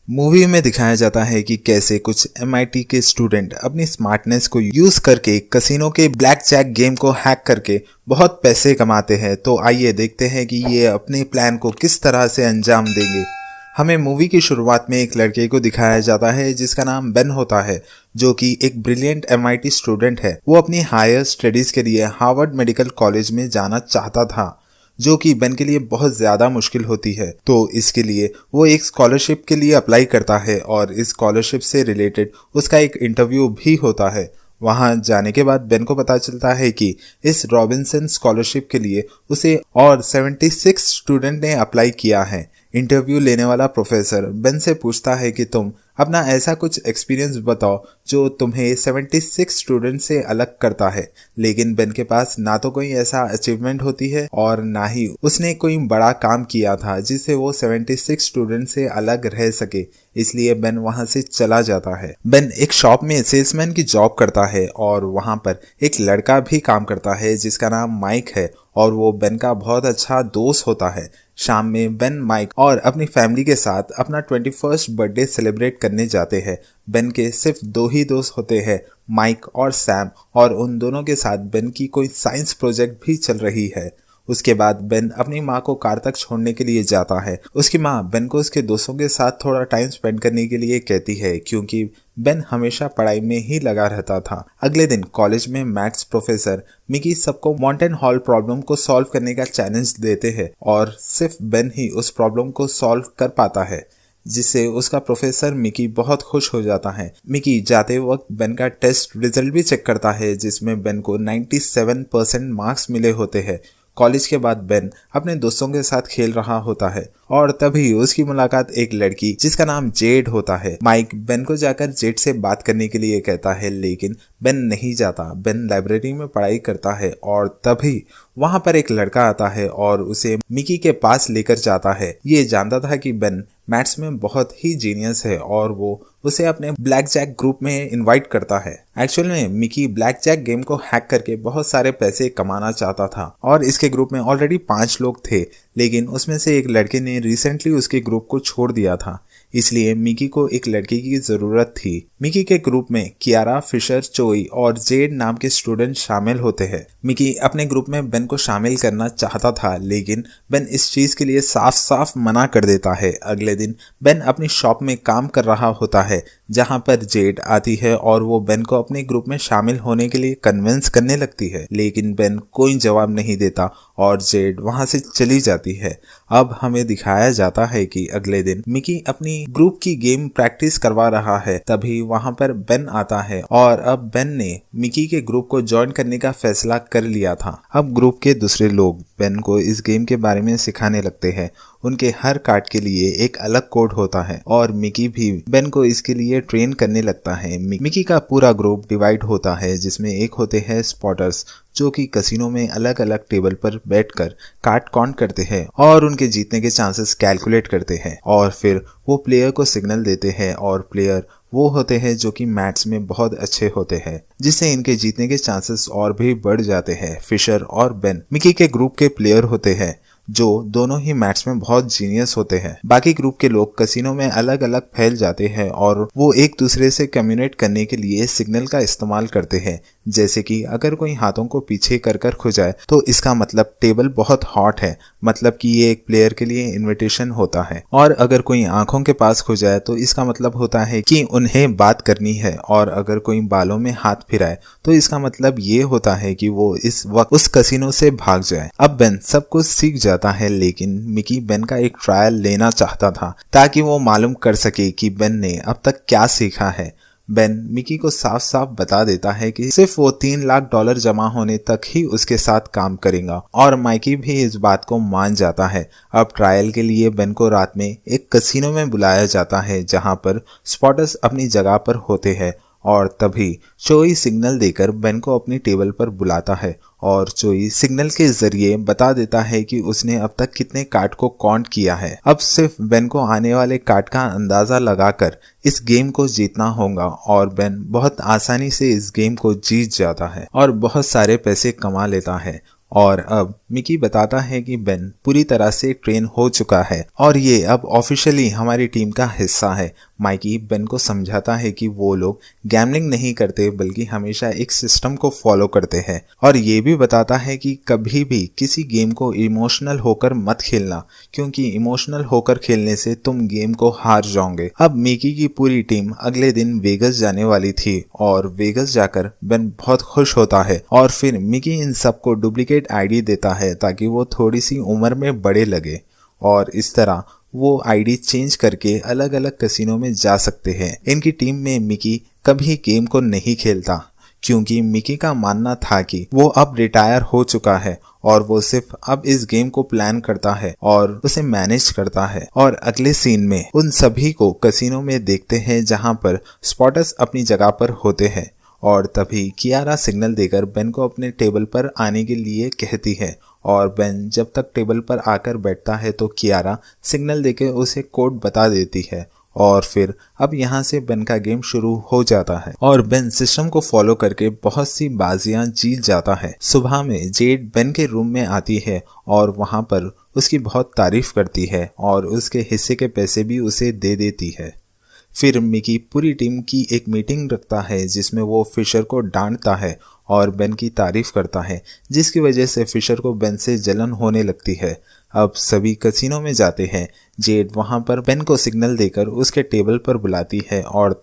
Movie में दिखाया जाता है कि कैसे कुछ MIT के स्टूडेंट अपनी स्मार्टनेस को यूज करके कसिनो के ब्लैक जैक गेम को हैक करके बहुत पैसे कमाते हैं। तो आइए देखते हैं कि ये अपने प्लान को किस तरह से अंजाम देंगे। हमें मूवी की शुरुआत में एक लड़के को दिखाया जाता है जिसका नाम बेन होता है, जो कि एक ब्रिलियंट MIT स्टूडेंट है। वो अपनी हायर स्टडीज के लिए हार्वर्ड मेडिकल कॉलेज में जाना चाहता था, जो कि बेन के लिए बहुत ज़्यादा मुश्किल होती है। तो इसके लिए वो एक स्कॉलरशिप के लिए अप्लाई करता है और इस स्कॉलरशिप से रिलेटेड उसका एक इंटरव्यू भी होता है। वहां जाने के बाद बेन को पता चलता है कि इस रॉबिन्सन स्कॉलरशिप के लिए उसे और 76 स्टूडेंट ने अप्लाई किया है। इंटरव्यू लेने वाला प्रोफेसर बेन से पूछता है कि तुम अपना ऐसा कुछ एक्सपीरियंस बताओ जो तुम्हें 76 स्टूडेंट से अलग करता है। लेकिन बेन के पास ना तो कोई ऐसा अचीवमेंट होती है और ना ही उसने कोई बड़ा काम किया था जिससे वो 76 स्टूडेंट से अलग रह सके। इसलिए बेन वहां से चला जाता है। बेन एक शॉप में सेल्समैन की जॉब करता है और वहां पर एक लड़का भी काम करता है जिसका नाम माइक है और वो बेन का बहुत अच्छा दोस्त होता है। शाम में बेन, माइक और अपनी फैमिली के साथ अपना 21st बर्थडे सेलिब्रेट करने जाते हैं। बेन के सिर्फ दो ही दोस्त होते हैं, माइक और सैम, और उन दोनों के साथ बेन की कोई साइंस प्रोजेक्ट भी चल रही है। उसके बाद बेन अपनी माँ को कार तक छोड़ने के लिए जाता है। उसकी माँ बेन को उसके दोस्तों के साथ थोड़ा टाइम स्पेंड करने के लिए कहती है, क्योंकि बेन हमेशा पढ़ाई में ही लगा रहता था। अगले दिन कॉलेज में मैथ्स प्रोफेसर मिकी सबको मॉन्टेन हॉल प्रॉब्लम को सॉल्व करने का चैलेंज देते हैं और सिर्फ बेन ही उस प्रॉब्लम को सॉल्व कर पाता है, जिससे उसका प्रोफेसर मिकी बहुत खुश हो जाता है। मिकी जाते वक्त बेन का टेस्ट रिजल्ट भी चेक करता है जिसमें बेन को 97% मार्क्स मिले होते हैं। कॉलेज के बाद बेन अपने दोस्तों के साथ खेल रहा होता है और तभी उसकी मुलाकात एक लड़की जिसका नाम जेड होता है। माइक बेन को जाकर जेड से बात करने के लिए कहता है, लेकिन बेन नहीं जाता। बेन लाइब्रेरी में पढ़ाई करता है और तभी वहां पर एक लड़का आता है और उसे मिकी के पास लेकर जाता है। ये जानता था कि बेन मैथ्स में बहुत ही जीनियस है और वो उसे अपने ब्लैक जैक ग्रुप में इनवाइट करता है। एक्चुअल में मिकी ब्लैक जैक गेम को हैक करके बहुत सारे पैसे कमाना चाहता था और इसके ग्रुप में ऑलरेडी 5 लोग थे, लेकिन उसमें से एक लड़के ने रिसेंटली उसके ग्रुप को छोड़ दिया था। इसलिए मिकी को एक लड़की की जरूरत थी। मिकी के ग्रुप में कियारा, फिशर, चोई और जेड नाम के स्टूडेंट शामिल होते हैं। मिकी अपने ग्रुप में बेन को शामिल करना चाहता था, लेकिन बेन इस चीज के लिए साफ साफ मना कर देता है। अगले दिन बेन अपनी शॉप में काम कर रहा होता है जहां पर जेड आती है और वो बेन को अपने ग्रुप में शामिल होने के लिए कन्विंस करने लगती है, लेकिन बेन कोई जवाब नहीं देता और जेड वहां से चली जाती है। अब हमें दिखाया जाता है कि अगले दिन मिकी अपनी ग्रुप की गेम प्रैक्टिस करवा रहा है। तभी वहां पर बेन आता है और अब बेन ने मिकी के ग्रुप को ज्वाइन करने का फैसला कर लिया था। अब ग्रुप के दूसरे लोग बेन को इस गेम के बारे में सिखाने लगते हैं। उनके हर कार्ड के लिए एक अलग कोड होता है और मिकी भी बेन को इसके लिए ट्रेन करने लगता है। मिकी का पूरा ग्रुप डिवाइड होता है जिसमें एक होते हैं स्पॉटर्स, जो कि कसिनो में अलग अलग टेबल पर बैठकर कार्ड काउंट करते हैं और उनके जीतने के चांसेस कैलकुलेट करते हैं और फिर वो प्लेयर को सिग्नल देते हैं। और प्लेयर वो होते हैं जो कि मैथ्स में बहुत अच्छे होते हैं, जिससे इनके जीतने के चांसेस और भी बढ़ जाते हैं। फिशर और बेन मिकी के ग्रुप के प्लेयर होते हैं जो दोनों ही मैथ्स में बहुत जीनियस होते हैं। बाकी ग्रुप के लोग कसिनो में अलग अलग फैल जाते हैं और वो एक दूसरे से कम्युनिकेट करने के लिए सिग्नल का इस्तेमाल करते हैं, जैसे कि अगर कोई हाथों को पीछे कर कर खो जाए तो इसका मतलब टेबल बहुत हॉट है, मतलब कि ये एक प्लेयर के लिए इनविटेशन होता है। और अगर कोई आंखों के पास खो जाए तो इसका मतलब होता है कि उन्हें बात करनी है। और अगर कोई बालों में हाथ फिराए तो इसका मतलब ये होता है कि वो इस वक्त उस कसिनो से भाग जाए। अब बेन सब कुछ सीख जाता है, लेकिन मिकी बेन का एक ट्रायल लेना चाहता था ताकि वो मालूम कर सके कि बेन ने अब तक क्या सीखा है। बेन मिकी को साफ साफ बता देता है कि सिर्फ वो $3 लाख जमा होने तक ही उसके साथ काम करेगा और माइकी भी इस बात को मान जाता है। अब ट्रायल के लिए बेन को रात में एक कसिनो में बुलाया जाता है जहां पर स्पॉटर्स अपनी जगह पर होते हैं और तभी चोई सिग्नल देकर बेन को अपनी टेबल पर बुलाता है और चोई सिग्नल के जरिए बता देता है कि उसने अब तक कितने कार्ड को काउंट किया है। अब सिर्फ बेन को आने वाले कार्ड का अंदाजा लगाकर इस गेम को जीतना होगा और बेन बहुत आसानी से इस गेम को जीत जाता है और बहुत सारे पैसे कमा लेता है। और अब मिकी बताता है कि बेन पूरी तरह से ट्रेन हो चुका है और ये अब ऑफिशियली हमारी टीम का हिस्सा है। माइकी बेन को समझाता है कि वो लोग गैम्बलिंग नहीं करते बल्कि हमेशा एक सिस्टम को फॉलो करते हैं, और ये भी बताता है कि कभी भी किसी गेम को इमोशनल होकर मत खेलना, क्योंकि इमोशनल होकर खेलने से तुम गेम को हार जाओगे। अब मिकी की पूरी टीम अगले दिन वेगस जाने वाली थी और वेगस जाकर बेन बहुत खुश होता है और फिर मिकी इन सबको डुप्लीकेट आईडी देता है ताकि वो थोड़ी सी उम्र में बड़े लगे, और इस तरह वो आईडी चेंज करके अलग अलग कैसीनो में जा सकते हैं। इनकी टीम में मिकी कभी गेम को नहीं खेलता क्योंकि मिकी का मानना था कि वो अब रिटायर हो चुका है और वो सिर्फ अब इस गेम को प्लान करता है और उसे मैनेज करता है। और अगले सीन में उन सभी को कैसीनो में देखते हैं जहां पर स्पॉटर्स अपनी जगह पर होते हैं, और तभी कियारा सिग्नल देकर बेन को अपने टेबल पर आने के लिए कहती है, और बेन जब तक टेबल पर आकर बैठता है तो कियारा सिग्नल देकर उसे कोड बता देती है, और फिर अब यहाँ से बेन का गेम शुरू हो जाता है और बेन सिस्टम को फॉलो करके बहुत सी बाजियां जीत जाता है। सुबह में जेड बेन के रूम में आती है और वहाँ पर उसकी बहुत तारीफ करती है और उसके हिस्से के पैसे भी उसे दे देती है। फिर मिकी पूरी टीम की एक मीटिंग रखता है जिसमें वो फिशर को डांटता है और बेन की तारीफ करता है, जिसकी वजह से फिशर को बेन से जलन होने लगती है। अब सभी कैसीनो में जाते हैं। जेड वहां पर बेन को सिग्नल देकर उसके टेबल पर बुलाती है और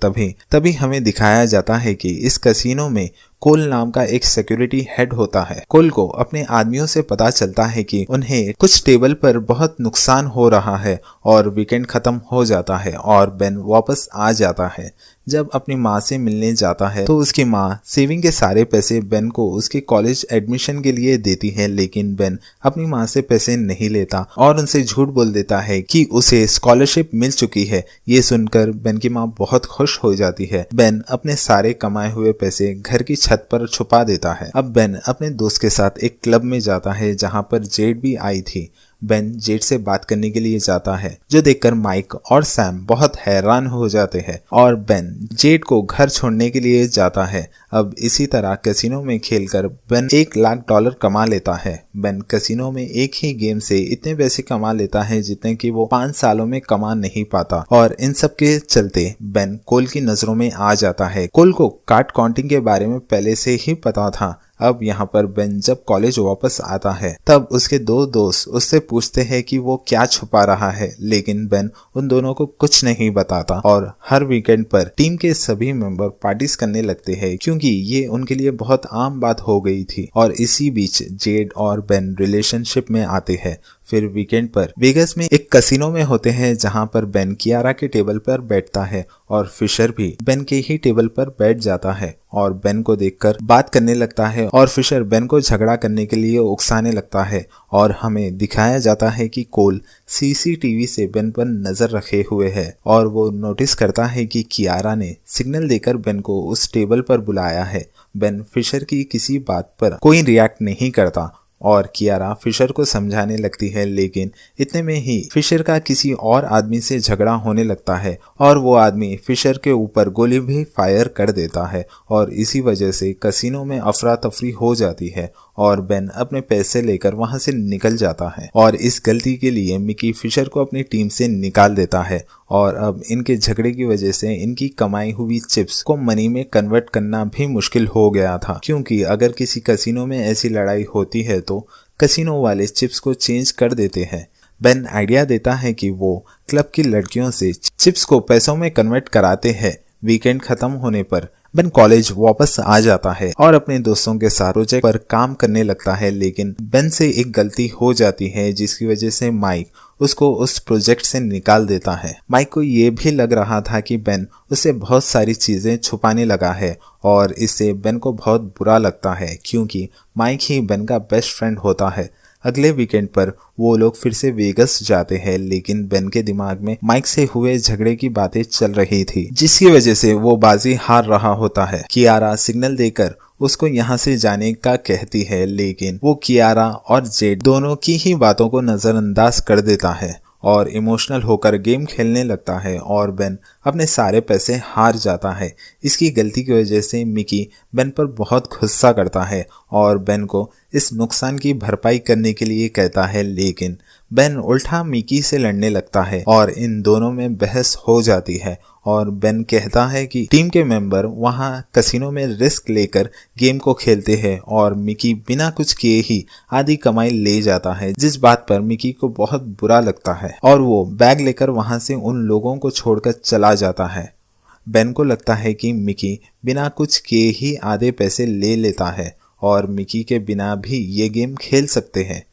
तभी हमें दिखाया जाता है कि इस कैसीनो में कोल नाम का एक सिक्योरिटी हेड होता है। कोल को अपने आदमियों से पता चलता है कि उन्हें कुछ टेबल पर बहुत नुकसान हो रहा है और वीकेंड खत्म हो जाता है और बेन वापस आ जाता है। जब अपनी माँ से मिलने जाता है तो उसकी माँ सेविंग के सारे पैसे बेन को उसके कॉलेज एडमिशन के लिए देती है, लेकिन बेन अपनी माँ से पैसे नहीं लेता और उनसे झूठ बोल देता है कि उसे स्कॉलरशिप मिल चुकी है। ये सुनकर बेन की माँ बहुत खुश हो जाती है। बेन अपने सारे कमाए हुए पैसे घर की छत पर छुपा देता है। अब बेन अपने दोस्त के साथ एक क्लब में जाता है जहाँ पर जेड भी आई थी। बेन जेड से बात करने के लिए जाता है, जो देखकर माइक और सैम बहुत हैरान हो जाते हैं और बेन जेड को घर छोड़ने के लिए जाता है। अब इसी तरह कैसीनो में खेलकर बेन $1,00,000 कमा लेता है। बेन कैसीनो में एक ही गेम से इतने पैसे कमा लेता है जितने कि वो 5 सालों में कमा नहीं पाता, और इन सब के चलते बेन कोल की नजरों में आ जाता है। कोल को कार्ड काउंटिंग के बारे में पहले से ही पता था। अब यहाँ पर बेन जब कॉलेज वापस आता है तब उसके 2 दोस्त उससे पूछते हैं कि वो क्या छुपा रहा है, लेकिन बेन उन दोनों को कुछ नहीं बताता और हर वीकेंड पर टीम के सभी मेंबर पार्टीज करने लगते हैं क्योंकि ये उनके लिए बहुत आम बात हो गई थी। और इसी बीच जेड और बेन रिलेशनशिप में आते हैं। फिर वीकेंड पर वेगस में एक कैसीनो में होते हैं जहां पर बेन कियारा के टेबल पर बैठता है और फिशर भी बेन के ही टेबल पर बैठ जाता है और बेन को देखकर बात करने लगता है और फिशर बेन को झगड़ा करने के लिए उकसाने लगता है। और हमें दिखाया जाता है कि कोल सीसीटीवी से बेन पर नजर रखे हुए है और वो नोटिस करता है कि कियारा ने सिग्नल देकर बेन को उस टेबल पर बुलाया है। बेन फिशर की किसी बात पर कोई रिएक्ट नहीं करता और कियारा फिशर को समझाने लगती है, लेकिन इतने में ही फिशर का किसी और आदमी से झगड़ा होने लगता है और वो आदमी फिशर के ऊपर गोली भी फायर कर देता है और इसी वजह से कैसीनो में अफरा तफरी हो जाती है और बेन अपने पैसे लेकर वहां से निकल जाता है। और इस गलती के लिए मिकी फिशर को अपनी टीम से निकाल देता है और अब इनके झगड़े की वजह से इनकी कमाई हुई चिप्स को मनी में कन्वर्ट करना भी मुश्किल हो गया था, क्योंकि अगर किसी कैसीनो में ऐसी लड़ाई होती है तो कैसीनो वाले चिप्स को चेंज कर देते हैं। बेन आइडिया देता है कि वो क्लब की लड़कियों से चिप्स को पैसों में कन्वर्ट कराते हैं। वीकेंड खत्म होने पर बेन कॉलेज वापस आ जाता है और अपने दोस्तों के साथ प्रोजेक्ट पर काम करने लगता है, लेकिन बेन से एक गलती हो जाती है जिसकी वजह से माइक उसको उस प्रोजेक्ट से निकाल देता है। माइक को ये भी लग रहा था कि बेन उससे बहुत सारी चीजें छुपाने लगा है और इससे बेन को बहुत बुरा लगता है क्योंकि माइक ही बेन का बेस्ट फ्रेंड होता है। अगले वीकेंड पर वो लोग फिर से वेगस जाते हैं, लेकिन बेन के दिमाग में माइक से हुए झगड़े की बातें चल रही थी जिसकी वजह से वो बाजी हार रहा होता है। कियारा सिग्नल देकर उसको यहाँ से जाने का कहती है, लेकिन वो कियारा और जेड दोनों की ही बातों को नजरअंदाज कर देता है और इमोशनल होकर गेम खेलने लगता है और बेन अपने सारे पैसे हार जाता है। इसकी गलती की वजह से मिकी बेन पर बहुत गुस्सा करता है और बेन को इस नुकसान की भरपाई करने के लिए कहता है, लेकिन बेन उल्टा मिकी से लड़ने लगता है और इन दोनों में बहस हो जाती है और बेन कहता है कि टीम के मेंबर वहां कसिनो में रिस्क लेकर गेम को खेलते हैं और मिकी बिना कुछ किए ही आधी कमाई ले जाता है, जिस बात पर मिकी को बहुत बुरा लगता है और वो बैग लेकर वहां से उन लोगों को छोड़कर चला जाता है। बेन को लगता है कि मिकी बिना कुछ किए ही आधे पैसे ले लेता है और मिकी के बिना भी ये गेम खेल सकते हैं।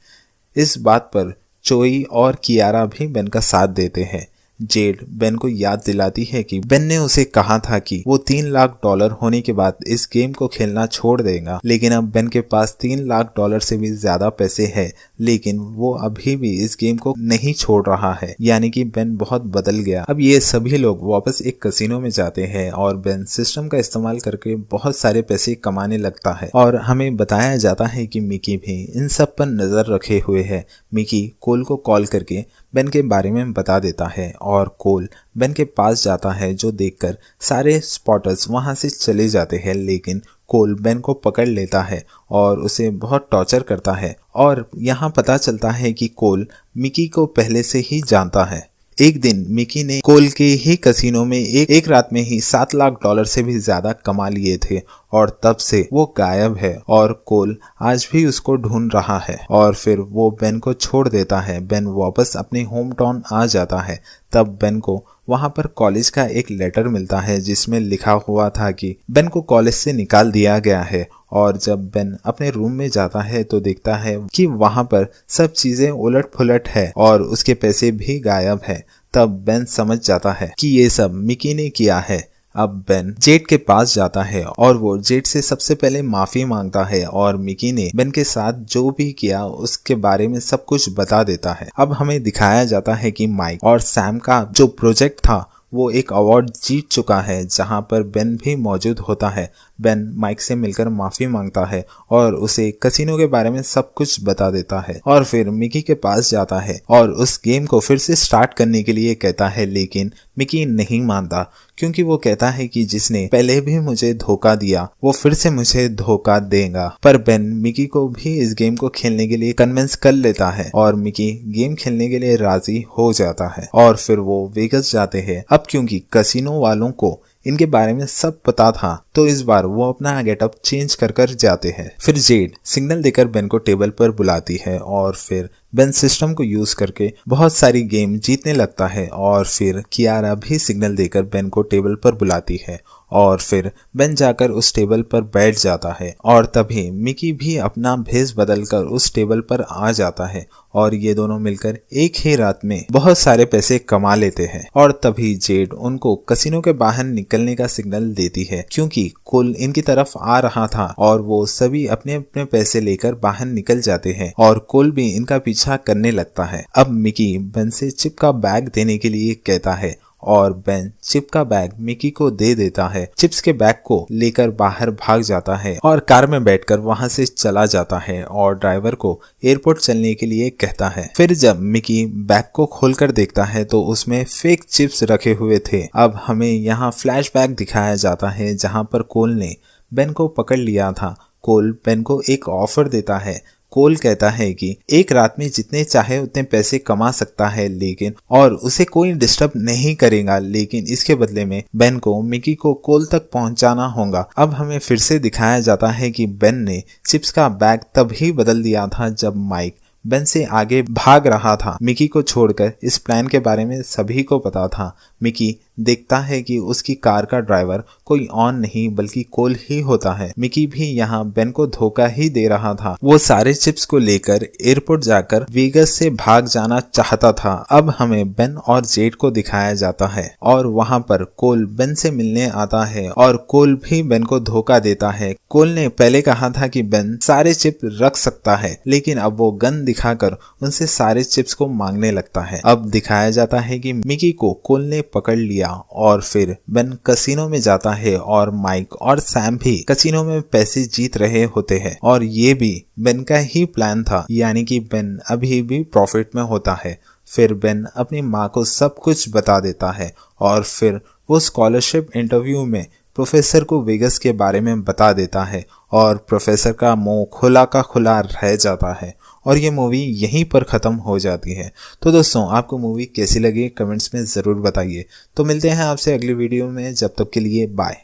इस बात पर चोई और कियारा भी बेन का साथ देते हैं। जेड बेन को याद दिलाती है कि बेन ने उसे कहा था कि वो $3 लाख होने के बाद इस गेम को खेलना छोड़ देगा, लेकिन अब बेन के पास $3 लाख से भी ज्यादा पैसे हैं, लेकिन वो अभी भी इस गेम को नहीं छोड़ रहा है, यानी कि बेन बहुत बदल गया। अब ये सभी लोग वापस एक कसिनो में जाते हैं और बेन सिस्टम का इस्तेमाल करके बहुत सारे पैसे कमाने लगता है और हमें बताया जाता है कि मिकी भी इन सब पर नजर रखे हुए है। मिकी कोल को कॉल करके बेन के बारे में बता देता है और कोल बेन के पास जाता है, जो देखकर सारे स्पॉटर्स वहां से चले जाते हैं, लेकिन कोल बेन को पकड़ लेता है और उसे बहुत टॉर्चर करता है और यहाँ पता चलता है कि कोल मिकी को पहले से ही जानता है। एक दिन मिकी ने कोल के ही कसिनो में एक रात में ही $7 लाख से भी ज्यादा कमा लिए थे और तब से वो गायब है और कोल आज भी उसको ढूंढ रहा है और फिर वो बेन को छोड़ देता है। बेन वापस अपने होम टाउन आ जाता है। तब बेन को वहां पर कॉलेज का एक लेटर मिलता है जिसमें लिखा हुआ था कि बेन को कॉलेज से निकाल दिया गया है और जब बेन अपने रूम में जाता है तो देखता है कि वहां पर सब चीजें उलट पुलट है और उसके पैसे भी गायब है। तब बेन समझ जाता है कि ये सब मिकी ने किया है। अब बेन जेड के पास जाता है और वो जेड से सबसे पहले माफी मांगता है और मिकी ने बेन के साथ जो भी किया उसके बारे में सब कुछ बता देता है। अब हमें दिखाया जाता है कि माइक और सैम का जो प्रोजेक्ट था वो एक अवार्ड जीत चुका है, जहां पर बेन भी मौजूद होता है। बेन माइक से मिलकर माफी मांगता है और उसे कसिनो के बारे में सब कुछ बता देता है और फिर मिकी के पास जाता है और उस गेम को फिर से स्टार्ट करने के लिए कहता है, लेकिन मिकी नहीं मानता क्योंकि वो कहता है कि जिसने पहले भी मुझे धोखा दिया वो फिर से मुझे धोखा देगा। पर बेन मिकी को भी इस गेम को खेलने के लिए कन्विंस कर लेता है और मिकी गेम खेलने के लिए राजी हो जाता है और फिर वो वेगस जाते हैं। अब क्योंकि कसिनो वालों को इनके बारे में सब पता था तो इस बार वो अपना गेटअप चेंज कर जाते हैं। फिर जेड सिग्नल देकर बेन को टेबल पर बुलाती है और फिर बेन सिस्टम को यूज करके बहुत सारी गेम जीतने लगता है और फिर कियारा भी सिग्नल देकर बेन को टेबल पर बुलाती है और फिर बेन जाकर उस टेबल पर बैठ जाता है और तभी मिकी भी अपना भेष बदलकर उस टेबल पर आ जाता है और ये दोनों मिलकर एक ही रात में बहुत सारे पैसे कमा लेते हैं। और तभी जेड उनको कसिनो के बाहर निकलने का सिग्नल देती है क्योंकि कोल इनकी तरफ आ रहा था और वो सभी अपने अपने पैसे लेकर बाहर निकल जाते हैं और कोल भी इनका पीछा करने लगता है। अब मिकी बेन से चिप का बैग देने के लिए कहता है और बेन चिप का बैग मिकी को दे देता है। चिप्स के बैग को लेकर बाहर भाग जाता है और कार में बैठकर वहां से चला जाता है और ड्राइवर को एयरपोर्ट चलने के लिए कहता है। फिर जब मिकी बैग को खोलकर देखता है तो उसमें फेक चिप्स रखे हुए थे। अब हमें यहाँ फ्लैशबैक दिखाया जाता है जहाँ पर कोल ने बेन को पकड़ लिया था। कोल बेन को एक ऑफर देता है। कोल कहता है कि एक रात में जितने चाहे उतने पैसे कमा सकता है लेकिन और उसे कोई डिस्टर्ब नहीं करेगा, लेकिन इसके बदले में बेन को मिकी को कोल तक पहुंचाना होगा। अब हमें फिर से दिखाया जाता है कि बेन ने चिप्स का बैग तभी बदल दिया था जब माइक बेन से आगे भाग रहा था। मिकी को छोड़कर इस प्लान के बारे में सभी को पता था। मिकी देखता है कि उसकी कार का ड्राइवर कोई और नहीं बल्कि कोल ही होता है। मिकी भी यहाँ बेन को धोखा ही दे रहा था। वो सारे चिप्स को लेकर एयरपोर्ट जाकर वेगस से भाग जाना चाहता था। अब हमें बेन और जेड को दिखाया जाता है और वहाँ पर कोल बेन से मिलने आता है और कोल भी बेन को धोखा देता है। कोल ने पहले कहा था कि बेन सारे चिप रख सकता है, लेकिन अब वो गन दिखाकर उनसे सारे चिप्स को मांगने लगता है। अब दिखाया जाता है कि मिकी को कोल ने पकड़ लिया और फिर बेन कसिनो में जाता है और माइक और सैम भी कसिनो में पैसे जीत रहे होते हैं और ये भी बेन का ही प्लान था, यानी कि बेन अभी भी प्रॉफिट में होता है। फिर बेन अपनी माँ को सब कुछ बता देता है और फिर वो स्कॉलरशिप इंटरव्यू में प्रोफेसर को वेगस के बारे में बता देता है और प्रोफेसर का मुंह खुला का खुला रह जाता है और ये मूवी यहीं पर ख़त्म हो जाती है। तो दोस्तों, आपको मूवी कैसी लगी कमेंट्स में ज़रूर बताइए। तो मिलते हैं आपसे अगली वीडियो में, जब तक के लिए बाय।